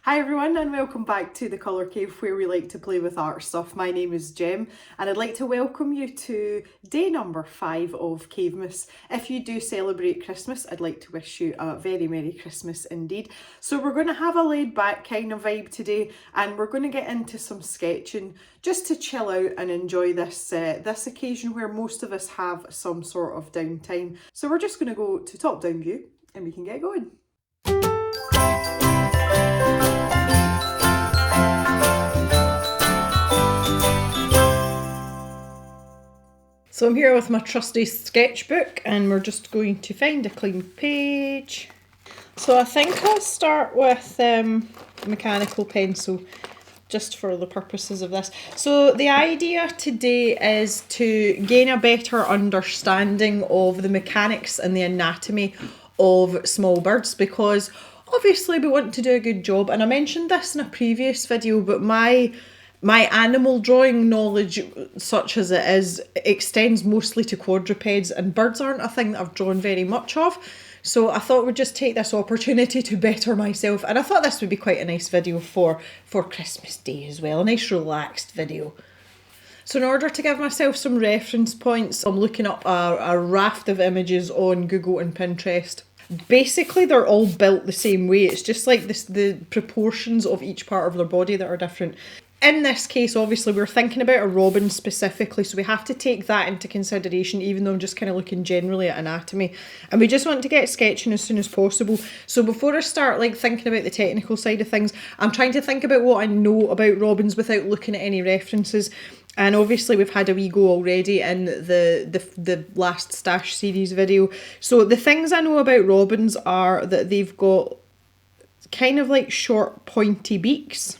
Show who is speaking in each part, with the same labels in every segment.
Speaker 1: Hi everyone and welcome back to the Colour Cave where we like to play with art stuff. My name is Jem and I'd like to welcome you to day number 5 of Cavemas. If you do celebrate Christmas, I'd like to wish you a very Merry Christmas indeed. So we're going to have a laid back kind of vibe today and we're going to get into some sketching just to chill out and enjoy this occasion where most of us have some sort of downtime. So we're just going to go to top down view and we can get going. So I'm here with my trusty sketchbook and we're just going to find a clean page. So I think I'll start with mechanical pencil just for the purposes of this. So the idea today is to gain a better understanding of the mechanics and the anatomy of small birds, because obviously we want to do a good job, and I mentioned this in a previous video, but my animal drawing knowledge, such as it is, extends mostly to quadrupeds, and birds aren't a thing that I've drawn very much of. So I thought we'd just take this opportunity to better myself, and I thought this would be quite a nice video for Christmas Day as well, a nice relaxed video. So in order to give myself some reference points, I'm looking up a raft of images on Google and Pinterest. Basically, they're all built the same way. It's just like the proportions of each part of their body that are different. In this case, obviously, we're thinking about a robin specifically, so we have to take that into consideration, even though I'm just kind of looking generally at anatomy. And we just want to get sketching as soon as possible. So before I start thinking about the technical side of things, I'm trying to think about what I know about robins without looking at any references. And obviously we've had a wee go already in the last Stash series video. So the things I know about robins are that they've got kind of like short pointy beaks.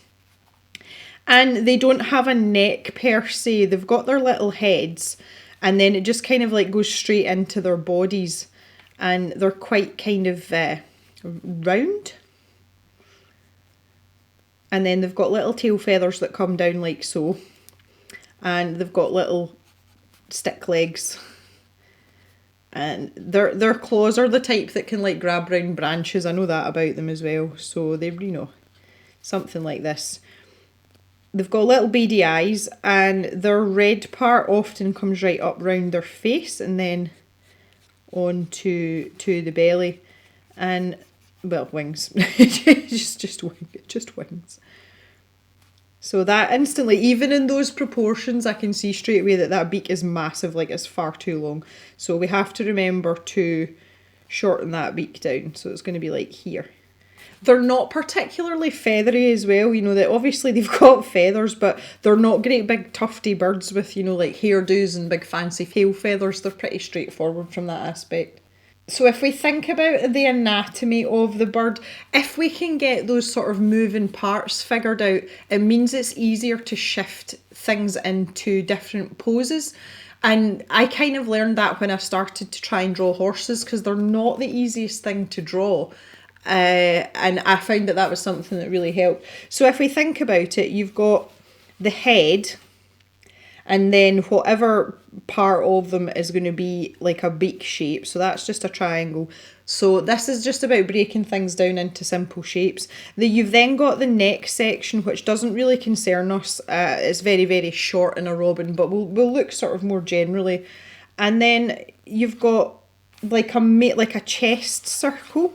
Speaker 1: And they don't have a neck per se. They've got their little heads and then it just kind of like goes straight into their bodies, and they're quite kind of round. And then they've got little tail feathers that come down like so. And they've got little stick legs. And their claws are the type that can like grab round branches. I know that about them as well. So they're, something like this. They've got little beady eyes, and their red part often comes right up round their face and then onto the belly, and well, wings. just wings. So that instantly, even in those proportions, I can see straight away that beak is massive, like it's far too long. So we have to remember to shorten that beak down. So it's going to be like here. They're not particularly feathery as well, that obviously they've got feathers, but they're not great big tufty birds with, like hairdos and big fancy tail feathers. They're pretty straightforward from that aspect. So if we think about the anatomy of the bird, if we can get those sort of moving parts figured out, it means it's easier to shift things into different poses. And I kind of learned that when I started to try and draw horses, because they're not the easiest thing to draw. And I found that was something that really helped. So if we think about it, you've got the head, and then whatever part of them is going to be like a beak shape. So that's just a triangle. So this is just about breaking things down into simple shapes. You've then got the neck section, which doesn't really concern us. It's very, very short in a robin, but we'll look sort of more generally. And then you've got like a chest circle.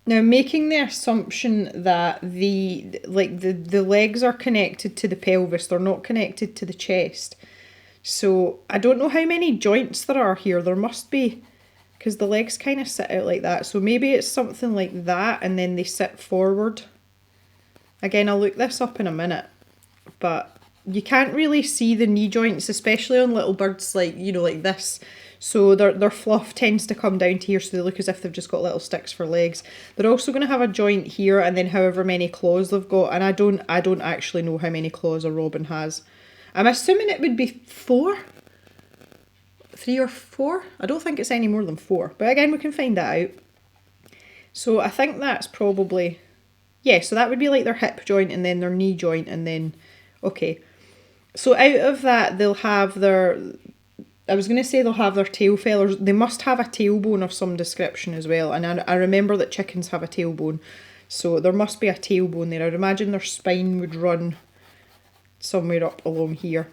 Speaker 1: Now, making the assumption that the legs are connected to the pelvis, they're not connected to the chest. So I don't know how many joints there are here. There must be, because the legs kind of sit out like that. So maybe it's something like that, and then they sit forward. Again, I'll look this up in a minute. But you can't really see the knee joints, especially on little birds like this. So their fluff tends to come down to here, so they look as if they've just got little sticks for legs. They're also going to have a joint here, and then however many claws they've got. And I don't actually know how many claws a robin has. I'm assuming it would be 4. 3 or 4. I don't think it's any more than 4. But again, we can find that out. So I think that's probably, so that would be like their hip joint and then their knee joint, and then, okay. So out of that, they'll have they'll have their tail feathers. They must have a tailbone of some description as well. And I remember that chickens have a tailbone. So there must be a tailbone there. I'd imagine their spine would run somewhere up along here.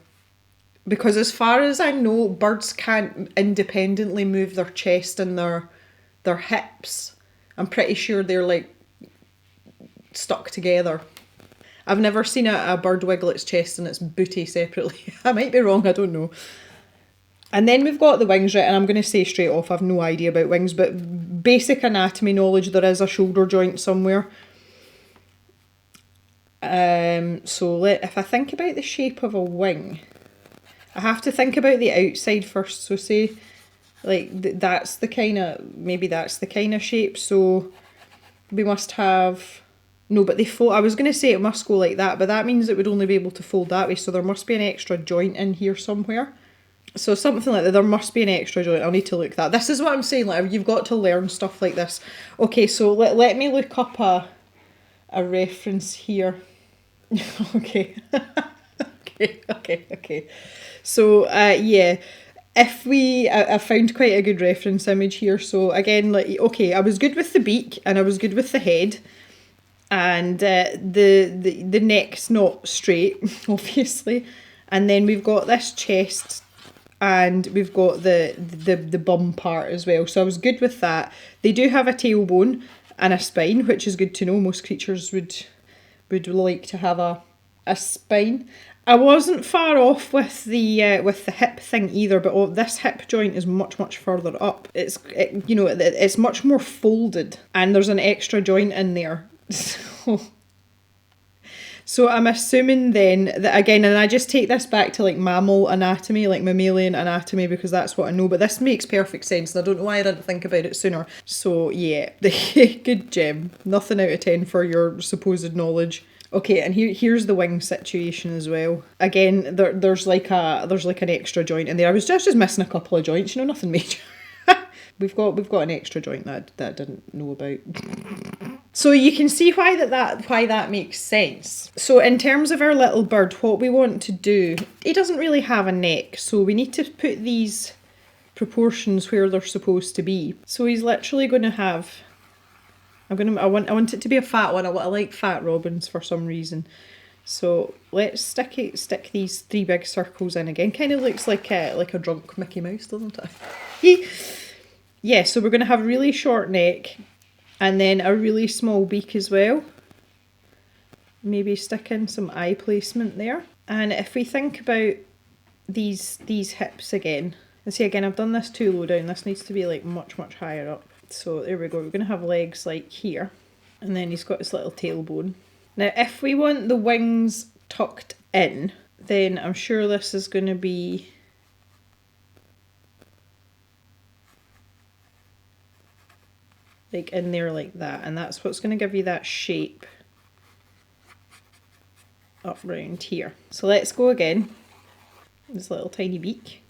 Speaker 1: Because as far as I know, birds can't independently move their chest and their hips. I'm pretty sure they're like stuck together. I've never seen a bird wiggle its chest and its booty separately. I might be wrong, I don't know. And then we've got the wings, right, and I'm going to say straight off, I've no idea about wings, but basic anatomy knowledge, there is a shoulder joint somewhere. So if I think about the shape of a wing, I have to think about the outside first. So say, like, that's the kind of, maybe that's the kind of shape. So we must have, no, but they fold, I was going to say it must go like that, but that means it would only be able to fold that way. So there must be an extra joint in here somewhere. So something like that, there must be an extra joint. I'll need to look that. This is what I'm saying, like, you've got to learn stuff like this. Okay, so let me look up a reference here. Okay. Okay. So, yeah, if we, I found quite a good reference image here. So again, like, okay, I was good with the beak and I was good with the head. And the neck's not straight, obviously. And then we've got this chest and we've got the bum part as well. So I was good with that. They do have a tailbone and a spine, which is good to know. Most creatures would like to have a spine. I wasn't far off with the hip thing either, but this hip joint is much further up. It's much more folded, and there's an extra joint in there. So I'm assuming then that, again, and I just take this back to like mammal anatomy, like mammalian anatomy, because that's what I know, but this makes perfect sense and I don't know why I didn't think about it sooner. So yeah, good gem. Nothing out of 10 for your supposed knowledge. Okay, and here's the wing situation as well. Again, there's like an extra joint in there. I was just missing a couple of joints, nothing major. We've got an extra joint that I didn't know about. So you can see why that makes sense. So in terms of our little bird, what we want to do, he doesn't really have a neck, so we need to put these proportions where they're supposed to be. So he's literally going to have, I want it to be a fat one. I like fat robins for some reason. So let's stick these 3 big circles in again. Kind of looks like a drunk Mickey Mouse, doesn't it? Yeah, so we're going to have a really short neck and then a really small beak as well. Maybe stick in some eye placement there. And if we think about these hips again, and see again, I've done this too low down. This needs to be like much higher up. So there we go. We're going to have legs like here. And then he's got his little tailbone. Now, if we want the wings tucked in, then I'm sure this is going to be like in there like that, and that's what's going to give you that shape up round here. So let's go again. This little tiny beak,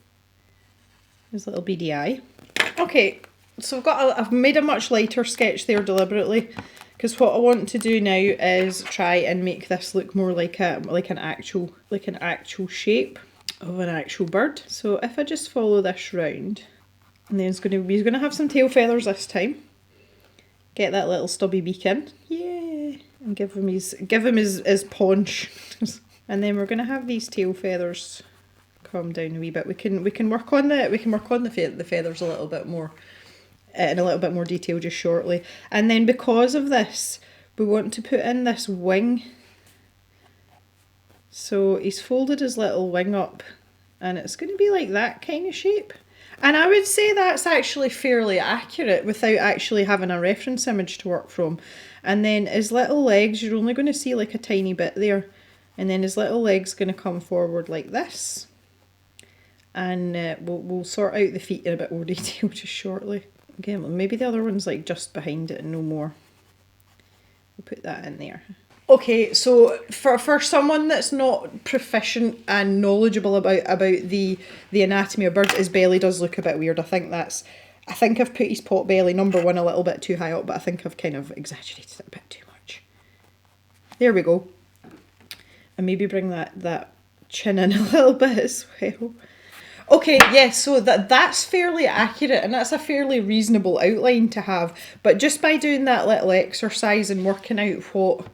Speaker 1: this little beady eye. Okay, so I've made a much lighter sketch there deliberately, because what I want to do now is try and make this look more like an actual shape of an actual bird. So if I just follow this round, and then he's going to have some tail feathers this time. Get that little stubby beak in, yeah, and give him his paunch, and then we're gonna have these tail feathers come down a wee bit. We can work on the feathers a little bit more, in a little bit more detail just shortly. And then because of this, we want to put in this wing. So he's folded his little wing up, and it's going to be like that kind of shape. And I would say that's actually fairly accurate without actually having a reference image to work from. And then his little legs, you're only going to see like a tiny bit there. And then his little leg's going to come forward like this. And we'll sort out the feet in a bit more detail just shortly. Again, maybe the other one's like just behind it and no more. We'll put that in there. Okay, so for someone that's not proficient and knowledgeable about the anatomy of birds, his belly does look a bit weird. I think I've put his pot belly, number 1, a little bit too high up, but I think I've kind of exaggerated it a bit too much. There we go. And maybe bring that chin in a little bit as well. Okay, yes, so that's fairly accurate and that's a fairly reasonable outline to have. But just by doing that little exercise and working out what,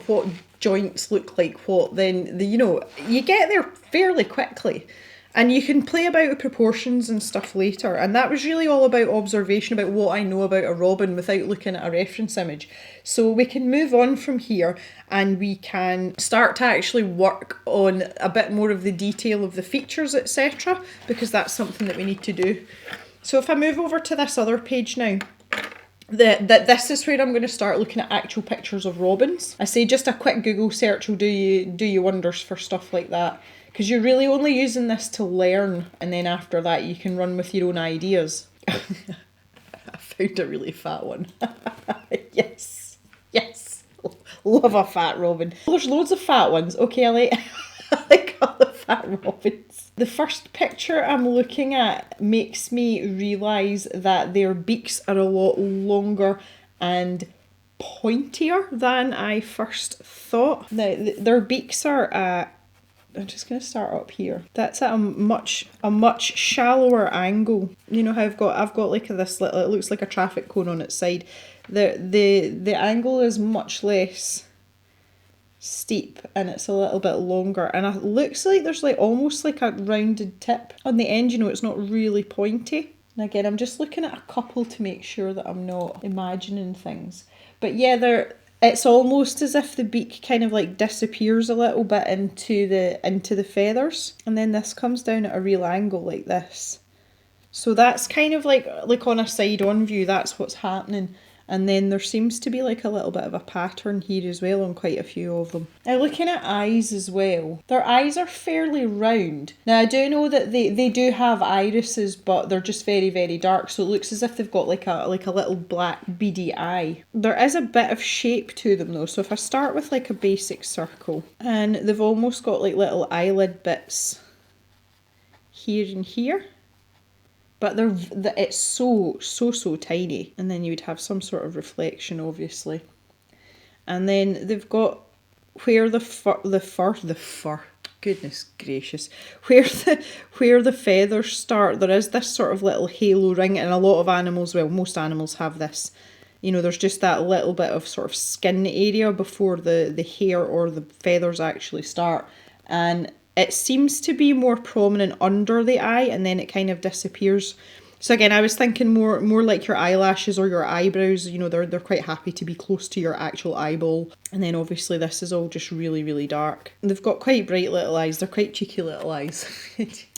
Speaker 1: what joints look like what, then you get there fairly quickly. And you can play about with proportions and stuff later. And that was really all about observation, about what I know about a robin without looking at a reference image. So we can move on from here and we can start to actually work on a bit more of the detail of the features, etc. Because that's something that we need to do. So if I move over to this other page now, this is where I'm going to start looking at actual pictures of robins. I say just a quick Google search will do you wonders for stuff like that. Because you're really only using this to learn, and then after that you can run with your own ideas. I found a really fat one. Yes. Love a fat robin. There's loads of fat ones. Okay, I like all the fat robins. The first picture I'm looking at makes me realise that their beaks are a lot longer and pointier than I first thought. Now, their beaks are I'm just going to start up here. That's at a much shallower angle. You know how I've got like this little, it looks like a traffic cone on its side. The angle is much less steep and it's a little bit longer, and it looks like there's like almost like a rounded tip on the end. It's not really pointy. And again, I'm just looking at a couple to make sure that I'm not imagining things. But yeah, it's almost as if the beak kind of like disappears a little bit into the feathers, and then this comes down at a real angle like this. So that's kind of like on a side-on view, that's what's happening. And then there seems to be like a little bit of a pattern here as well on quite a few of them. Now looking at eyes as well, their eyes are fairly round. Now I do know that they do have irises, but they're just very, very dark. So it looks as if they've got like a little black beady eye. There is a bit of shape to them though. So if I start with like a basic circle, and they've almost got like little eyelid bits here and here. But it's so tiny. And then you'd have some sort of reflection, obviously. And then they've got where the fur, goodness gracious, where the feathers start, there is this sort of little halo ring, and a lot of animals, well, most animals have this. There's just that little bit of sort of skin area before the hair or the feathers actually start. And it seems to be more prominent under the eye, and then it kind of disappears. So again, I was thinking more like your eyelashes or your eyebrows. They're quite happy to be close to your actual eyeball. And then obviously this is all just really, really dark. They've got quite bright little eyes. They're quite cheeky little eyes.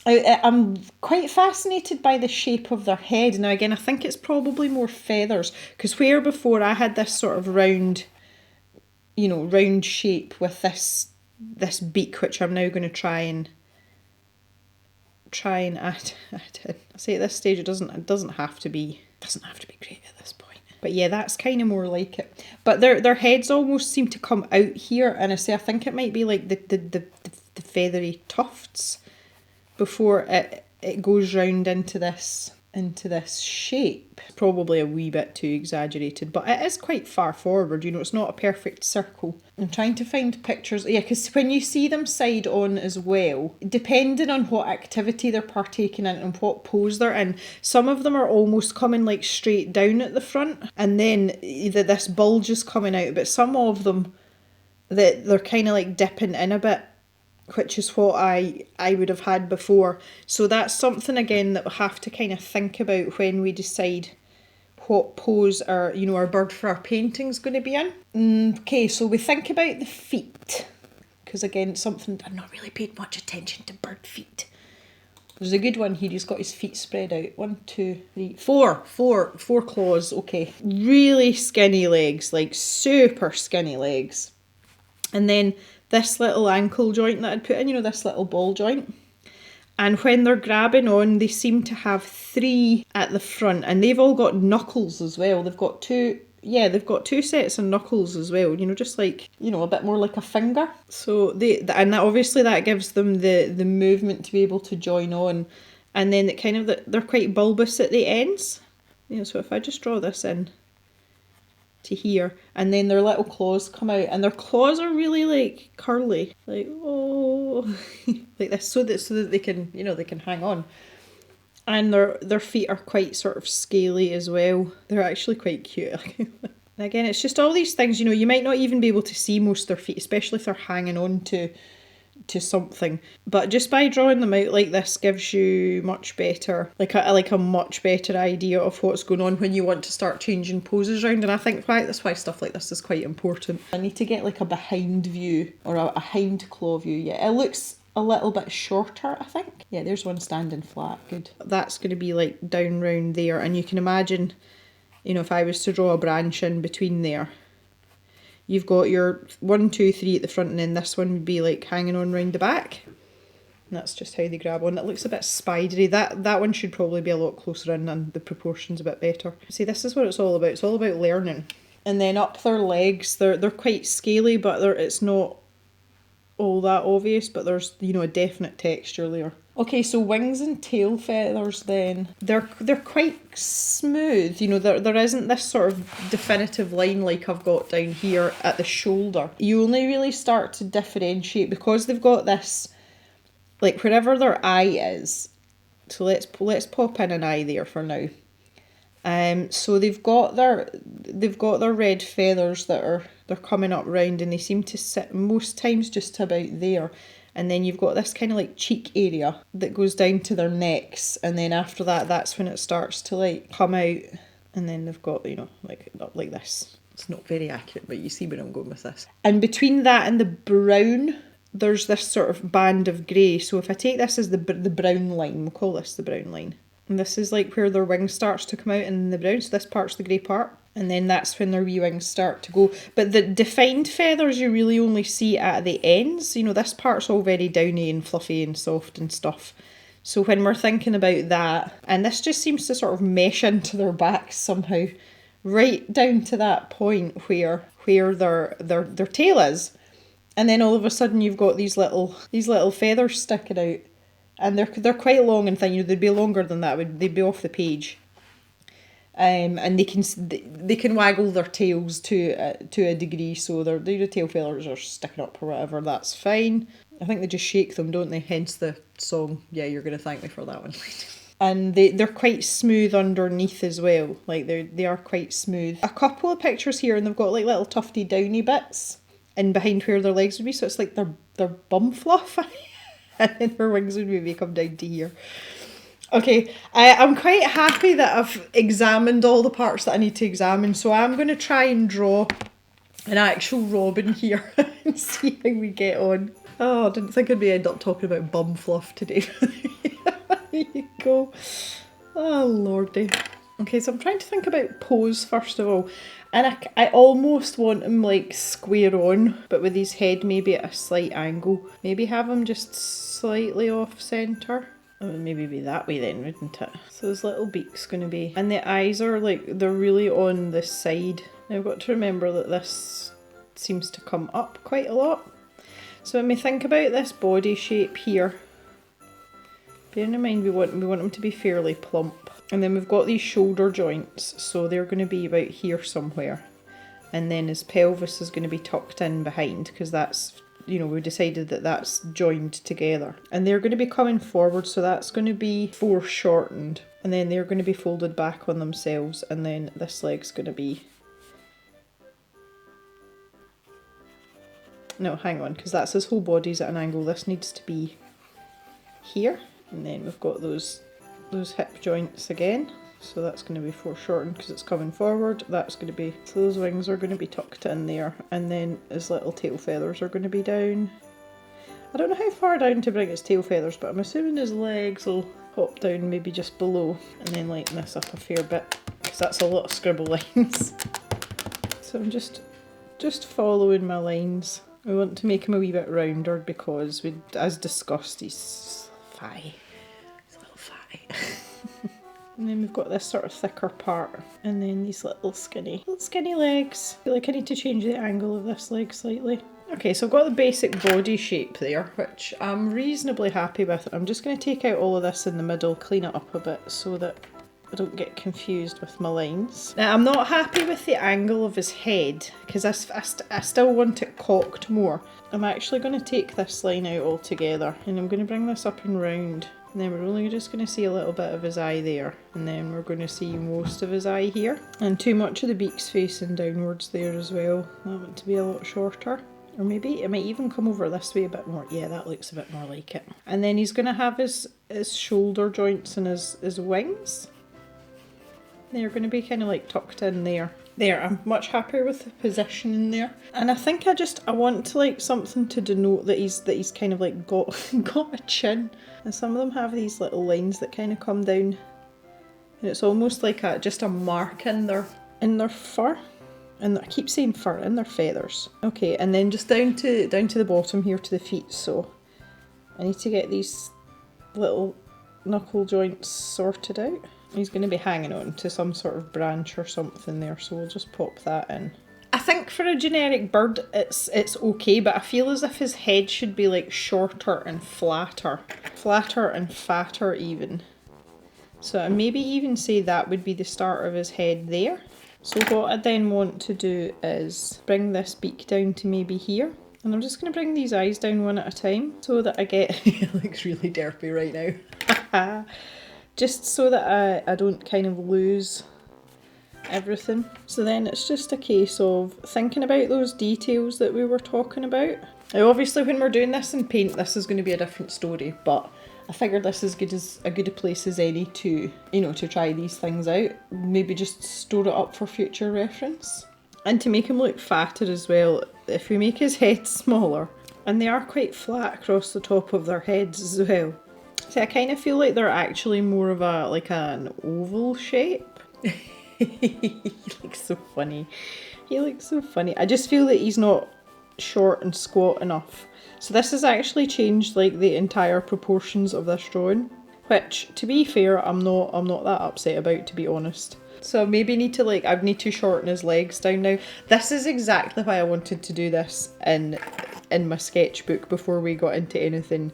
Speaker 1: I'm quite fascinated by the shape of their head. Now again, I think it's probably more feathers, because where before I had this sort of round shape with this beak, which I'm now going to try and add in. I say at this stage it doesn't have to be great at this point. But yeah, that's kind of more like it. But their heads almost seem to come out here, and I think it might be like the feathery tufts before it goes round into this shape. Probably a wee bit too exaggerated, but it is quite far forward. It's not a perfect circle. I'm trying to find pictures. Yeah, because when you see them side on as well, depending on what activity they're partaking in and what pose they're in, some of them are almost coming like straight down at the front, and then this bulge is coming out, but some of them they're kind of like dipping in a bit, which is what I would have had before. So that's something again that we'll have to kind of think about when we decide what pose our bird for our painting's going to be in. Okay, so we think about the feet, because again, it's something I've not really paid much attention to bird feet. There's a good one here. He's got his feet spread out. 1, 2, 3, 4. Four claws. Okay. Really skinny legs, like super skinny legs. And then this little ankle joint that I'd put in, this little ball joint. And when they're grabbing on, they seem to have 3 at the front, and they've all got knuckles as well. They've got 2 sets of knuckles as well, just like, a bit more like a finger. So obviously that gives them the movement to be able to join on. And then it kind of, they're quite bulbous at the ends. So if I just draw this in, to here, and then their little claws come out, and their claws are really like curly, like oh, like this, so that they can, you know, they can hang on. And their feet are quite sort of scaly as well. They're actually quite cute. And again, it's just all these things, you know, you might not even be able to see most of their feet, especially if they're hanging on to something. But just by drawing them out like this gives you much better, like a much better idea of what's going on when you want to start changing poses around. And I think that's why stuff like this is quite important. I need to get like a behind view or a hind claw view. Yeah, it looks a little bit shorter, I think. Yeah, there's one standing flat. Good. That's going to be like down round there, and you can imagine, you know, if I was to draw a branch in between there, you've got your 1, 2, 3 at the front, and then this one would be like hanging on round the back. And that's just how they grab on. It looks a bit spidery. That one should probably be a lot closer in and the proportions a bit better. See, this is what it's all about. It's all about learning. And then up their legs, they're quite scaly, but it's not all that obvious, but there's, you know, a definite texture layer. Okay, so wings and tail feathers then. They're quite smooth, you know, there isn't this sort of definitive line like I've got down here at the shoulder. You only really start to differentiate because they've got this, like wherever their eye is. So let's pop in an eye there for now. So they've got their red feathers they're coming up round, and they seem to sit most times just about there. And then you've got this kind of like cheek area that goes down to their necks, and then after that, that's when it starts to like come out, and then they've got, you know, like up like this. It's not very accurate, but you see where I'm going with this. And between that and the brown, there's this sort of band of grey. So if I take this as the brown line, we'll call this the brown line. And this is like where their wing starts to come out in the brown, so this part's the grey part. And then that's when their wee wings start to go. But the defined feathers you really only see at the ends. You know, this part's all very downy and fluffy and soft and stuff. So when we're thinking about that, and this just seems to sort of mesh into their backs somehow, right down to that point where their tail is. And then all of a sudden you've got these little feathers sticking out. And they're quite long and thin, you know, they'd be longer than that, they'd be off the page. And they can waggle their tails to a degree, so their tail feathers are sticking up or whatever, that's fine. I think they just shake them, don't they? Hence the song, yeah, you're going to thank me for that one. And they're quite smooth underneath as well, like they are quite smooth. A couple of pictures here, and they've got like little tufty downy bits in behind where their legs would be, so it's like their bum fluff. And then her wings would maybe come down to here. Okay, I'm quite happy that I've examined all the parts that I need to examine, so I'm going to try and draw an actual robin here and see how we get on. Oh, I didn't think I'd end up talking about bum fluff today. There you go. Oh, lordy. Okay, so I'm trying to think about pose first of all. And I almost want him like square on, but with his head maybe at a slight angle. Maybe have him just slightly off centre. It would maybe be that way then, wouldn't it? So his little beak's going to be... And the eyes are like, they're really on this side. Now I've got to remember that this seems to come up quite a lot. So when we think about this body shape here, bearing in mind we want him to be fairly plump. And then we've got these shoulder joints, so they're going to be about here somewhere. And then his pelvis is going to be tucked in behind, because that's, you know, we decided that that's joined together. And they're going to be coming forward, so that's going to be foreshortened. And then they're going to be folded back on themselves, and then this leg's going to be... No, hang on, because that's his whole body's at an angle. This needs to be here. And then we've got those hip joints again, so that's going to be foreshortened because it's coming forward. That's going to be, so those wings are going to be tucked in there, and then his little tail feathers are going to be down. I don't know how far down to bring his tail feathers, but I'm assuming his legs will hop down maybe just below, and then lighten this up a fair bit because that's a lot of scribble lines. So I'm just following my lines. We want to make him a wee bit rounder because we, as discussed, he's thigh. And then we've got this sort of thicker part, and then these little skinny legs. I feel like I need to change the angle of this leg slightly. Okay, so I've got the basic body shape there, which I'm reasonably happy with. I'm just going to take out all of this in the middle, clean it up a bit so that I don't get confused with my lines. Now, I'm not happy with the angle of his head because I still want it cocked more. I'm actually going to take this line out altogether and I'm going to bring this up and round. And then we're only just going to see a little bit of his eye there. And then we're going to see most of his eye here. And too much of the beak's facing downwards there as well. I want it to be a lot shorter. Or maybe it might even come over this way a bit more. Yeah, that looks a bit more like it. And then he's going to have his shoulder joints and his wings. They're going to be kind of like tucked in there. There, I'm much happier with the position in there. And I think I want to like something to denote that he's kind of like got a chin. And some of them have these little lines that kind of come down. And it's almost like just a mark in their fur. And I keep saying fur, in their feathers. Okay, and then just down to the bottom here to the feet. So I need to get these little knuckle joints sorted out. He's going to be hanging on to some sort of branch or something there, so we'll just pop that in. I think for a generic bird it's okay, but I feel as if his head should be like shorter and flatter. Flatter and fatter even. So I maybe even say that would be the start of his head there. So what I then want to do is bring this beak down to maybe here. And I'm just going to bring these eyes down one at a time so that I get... It looks really derpy right now. Just so that I don't kind of lose everything. So then it's just a case of thinking about those details that we were talking about. Now obviously when we're doing this in paint, this is going to be a different story, but I figured this is as good a place as any to, to try these things out. Maybe just store it up for future reference. And to make him look fatter as well, if we make his head smaller, and they are quite flat across the top of their heads as well. See, I kind of feel like they're actually more of an oval shape. He looks so funny. He looks so funny. I just feel that he's not short and squat enough. So this has actually changed like the entire proportions of this drawing, which to be fair, I'm not that upset about, to be honest. So I maybe I'd need to shorten his legs down now. This is exactly why I wanted to do this in my sketchbook before we got into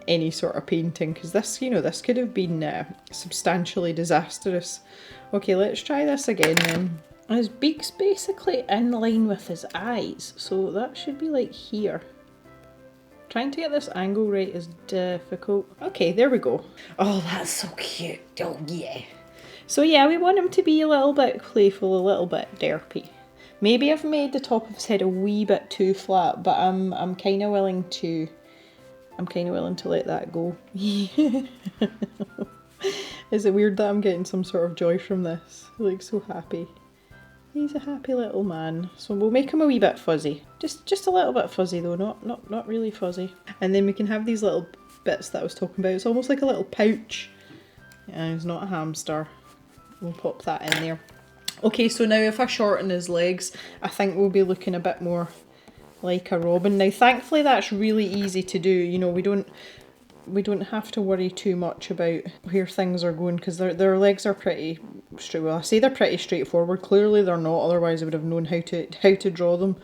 Speaker 1: any sort of painting, because this could have been substantially disastrous. Okay, let's try this again then. And his beak's basically in line with his eyes, so that should be like here. Trying to get this angle right is difficult. Okay, there we go. Oh, that's so cute. Oh yeah. So yeah, we want him to be a little bit playful, a little bit derpy. Maybe I've made the top of his head a wee bit too flat, but I'm kind of willing to let that go. Is it weird that I'm getting some sort of joy from this? He looks so happy. He's a happy little man. So we'll make him a wee bit fuzzy. Just a little bit fuzzy though, not really fuzzy. And then we can have these little bits that I was talking about. It's almost like a little pouch. And he's not a hamster. We'll pop that in there. Okay, so now if I shorten his legs, I think we'll be looking a bit more like a robin. Now thankfully that's really easy to do. We don't have to worry too much about where things are going, because their legs are pretty straight. Well, I say they're pretty straightforward. Clearly they're not, otherwise I would have known how to draw them.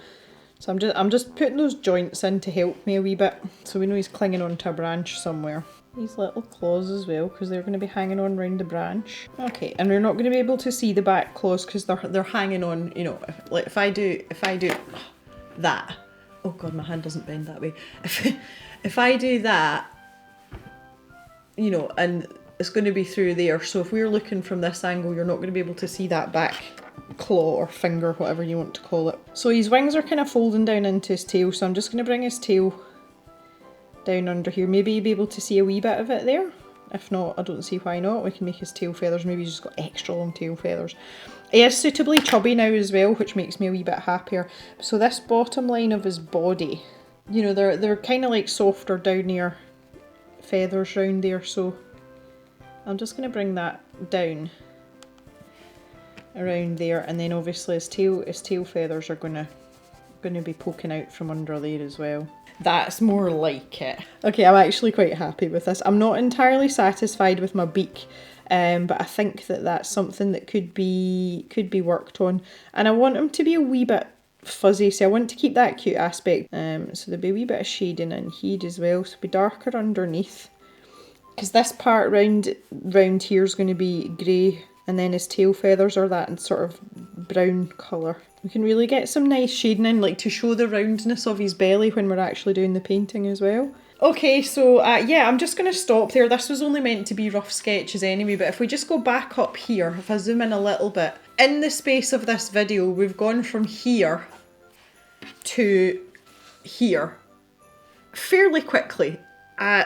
Speaker 1: So I'm just putting those joints in to help me a wee bit, so we know he's clinging onto a branch somewhere. These little claws as well, because they're going to be hanging on round the branch. Okay, and we're not going to be able to see the back claws because they're hanging on. Like if I do that. Oh god, my hand doesn't bend that way. If I do that, and it's going to be through there. So if we're looking from this angle, you're not going to be able to see that back claw or finger, whatever you want to call it. So his wings are kind of folding down into his tail, so I'm just going to bring his tail down under here. Maybe you'll be able to see a wee bit of it there. If not, I don't see why not. We can make his tail feathers. Maybe he's just got extra long tail feathers. He is suitably chubby now as well, which makes me a wee bit happier. So this bottom line of his body, they're kind of like softer down here feathers round there, so I'm just going to bring that down around there, and then obviously his tail feathers are going to be poking out from under there as well. That's more like it. Okay, I'm actually quite happy with this. I'm not entirely satisfied with my beak, but I think that that's something that could be worked on, and I want him to be a wee bit fuzzy, so I want to keep that cute aspect. So there'll be a wee bit of shading in here as well, so it'll be darker underneath, because this part round here is going to be grey And then his tail feathers are that sort of brown colour. We can really get some nice shading in, like to show the roundness of his belly when we're actually doing the painting as well. Okay, so yeah, I'm just going to stop there. This was only meant to be rough sketches anyway, but if we just go back up here, if I zoom in a little bit, in the space of this video, we've gone from here to here fairly quickly.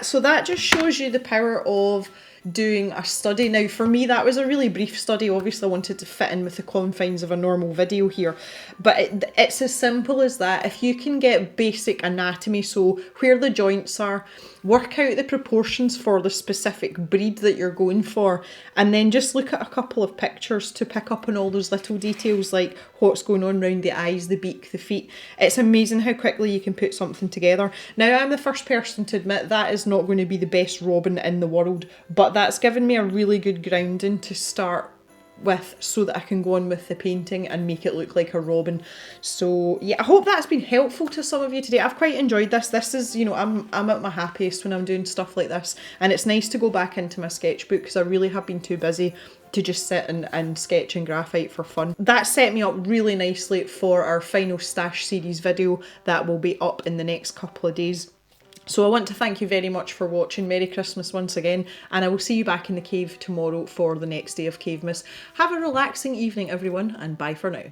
Speaker 1: So that just shows you the power of doing a study. Now for me that was a really brief study, obviously I wanted to fit in with the confines of a normal video here, but it's as simple as that. If you can get basic anatomy, so where the joints are, work out the proportions for the specific breed that you're going for, and then just look at a couple of pictures to pick up on all those little details like what's going on around the eyes, the beak, the feet. It's amazing how quickly you can put something together. Now I'm the first person to admit that is not going to be the best robin in the world, but that's given me a really good grounding to start with so that I can go on with the painting and make it look like a robin. So yeah, I hope that's been helpful to some of you today. I've quite enjoyed this. This is, you know, I'm at my happiest when I'm doing stuff like this, and it's nice to go back into my sketchbook because I really have been too busy to just sit and sketch and graphite for fun. That set me up really nicely for our final stash series video that will be up in the next couple of days. So I want to thank you very much for watching. Merry Christmas once again, and I will see you back in the cave tomorrow for the next day of Cavemas. Have a relaxing evening everyone, and bye for now.